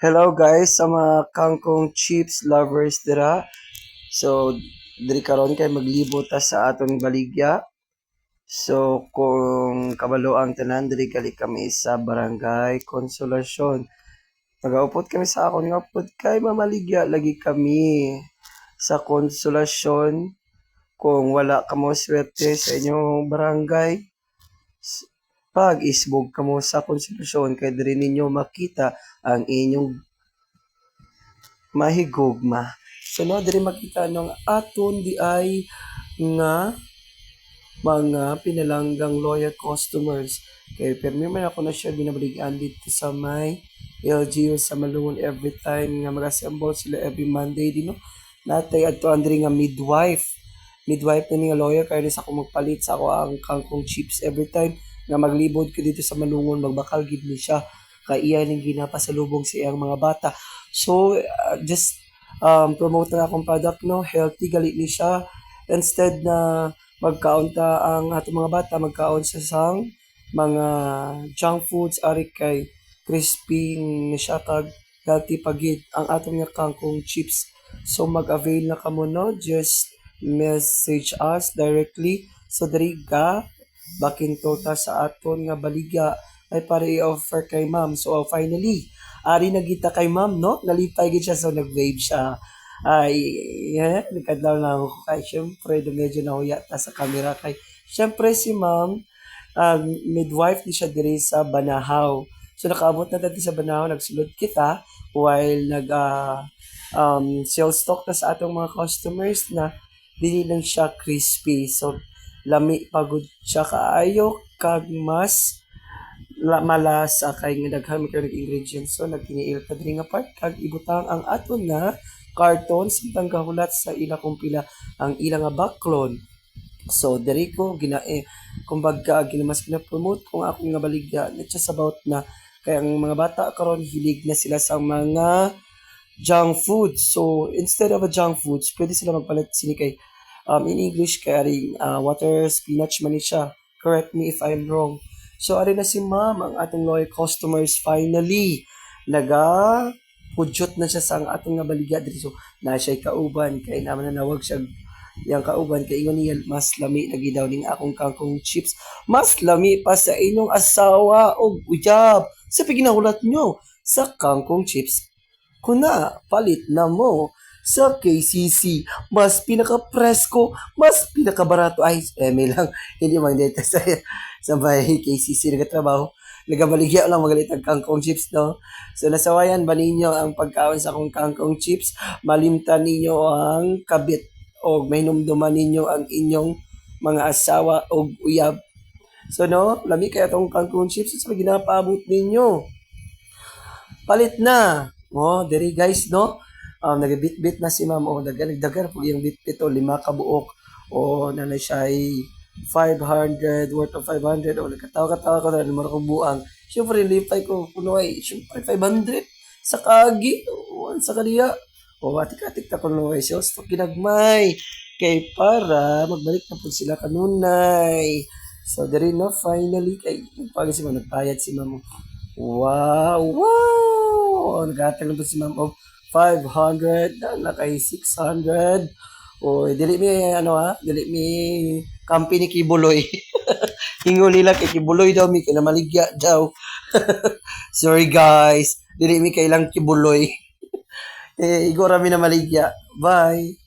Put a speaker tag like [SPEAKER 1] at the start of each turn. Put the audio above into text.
[SPEAKER 1] Hello guys sa mga kangkong chips lovers dira. So diri karon kay maglibot ta sa aton baligya. So kung kabalo ang tanan diri gali kami sa Barangay Consolacion. Nagaupot kami sa akon nga upod kay mamaligya lagi kami sa Consolacion. Kung wala ka mo swerte sa inyong barangay, pag-isbog ka mo sa Consolacion kay diri ninyo makita ang inyong mahigugma. So no, diri makita nung aton di ay nga mga pinalanggang loyal customers. Kay permi man ako na siya binabaligaan dito sa may LGU sa Malungon every time nga mag-assemble sila every Monday din no. Natay adto andri nga midwife. Midwife na ni nga lawyer kaya sa ako magpalit sa ako ang kangkong chips every time nga maglibod ko dito sa Malungon magbakal gid ni siya kay iya ning ginapasalubong sa iyang mga bata. So just promote na akong product no, healthy gali ni siya. Instead na magkaon ta ang atong mga bata magkaon sa sang mga junk foods ari kay crispy ni siya kag healthy pagid ang atong nga kangkong chips. So mag-avail na kamo no, just message us directly so diri ka bakin ta sa aton nga baligya ay para i-offer kay ma'am. So finally, ari nagita kay ma'am no, nalipay gid siya so nag-wave siya. Ay, nagkadlaw lang ako kay syempre do medyo nahuya ta sa camera kay syempre si ma'am midwife ni siya diri sa Banahaw. So nakaabot na dati sa Banahaw, nagsulod kita while sales stock na sa atong mga customers na dili lang siya crispy. So lami pagod siya kaayo kag mas malasa kay nga daghan man ingredients. So nagtiniil ka diri nga part kag ibutang ang aton nga karton samtang gahulat sa ila kung pila ang ila nga baklon. So diri ko kumbaga ginamas gina-promote kung akong nga baligya not just about na kay ang mga bata karon hilig na sila sa mga junk food. So instead of a junk foods, pwede sila magpalit sini kay in English kay ari water spinach man ni siya. Correct me if I'm wrong. So ari na si ma'am ang atong loyal customers finally naga pudyot na siya sa ang atong nga baligya diri. So na siya kauban kay naman na nawag siya yang kauban kay ingon niya mas lami lagi daw ning akong kangkong chips. Mas lami pa sa inyong asawa og uyab. Sa paginahulat nyo sa kangkong chips kuna palit na mo sa KCC. Mas pinaka-presko, mas pinaka-barato. Ay, eme lang. Hindi man dito sa may KCC nagatrabaho. Nagabaligya lang magalit ang kangkong chips, no? So, nasawayan ba ninyo ang pagkaon sa akong kangkong chips? Malimtan ninyo ang kabit o may numduman ninyo ang inyong mga asawa o uyab. So, no? Lami kaya itong kangkong chips. Sa ginapaabot ninyo. Palit na. Oh, diri guys, no? Nagabit-bit na si ma'am. Oh, dagar po yung bit-bit o 5 ka buok. O, nanay siya ay 500, worth of 500. O, nagkatawa-katawa ko na naman akong buang. Siyempre, lipay ko, kuno ay, siyempre, 500. Sa kagi, o, sa kaniya. O, atik-atik na kuno ay, sales to kinagmay. Kay para, magbalik na po sila kanunay. So, diri no, finally, kay, pag si ma'am, nagpayad si ma'am. Wow! Wow! Naghatag na po si ma'am og 500 na kay 600. O, dili mi, ano ha? Dili mi company Kibuloy. Ingol nila kay Kibuloy daw, mi kinamaligya daw. Sorry guys. Dili mi kailang Kibuloy. Igora mi na maligya. Bye!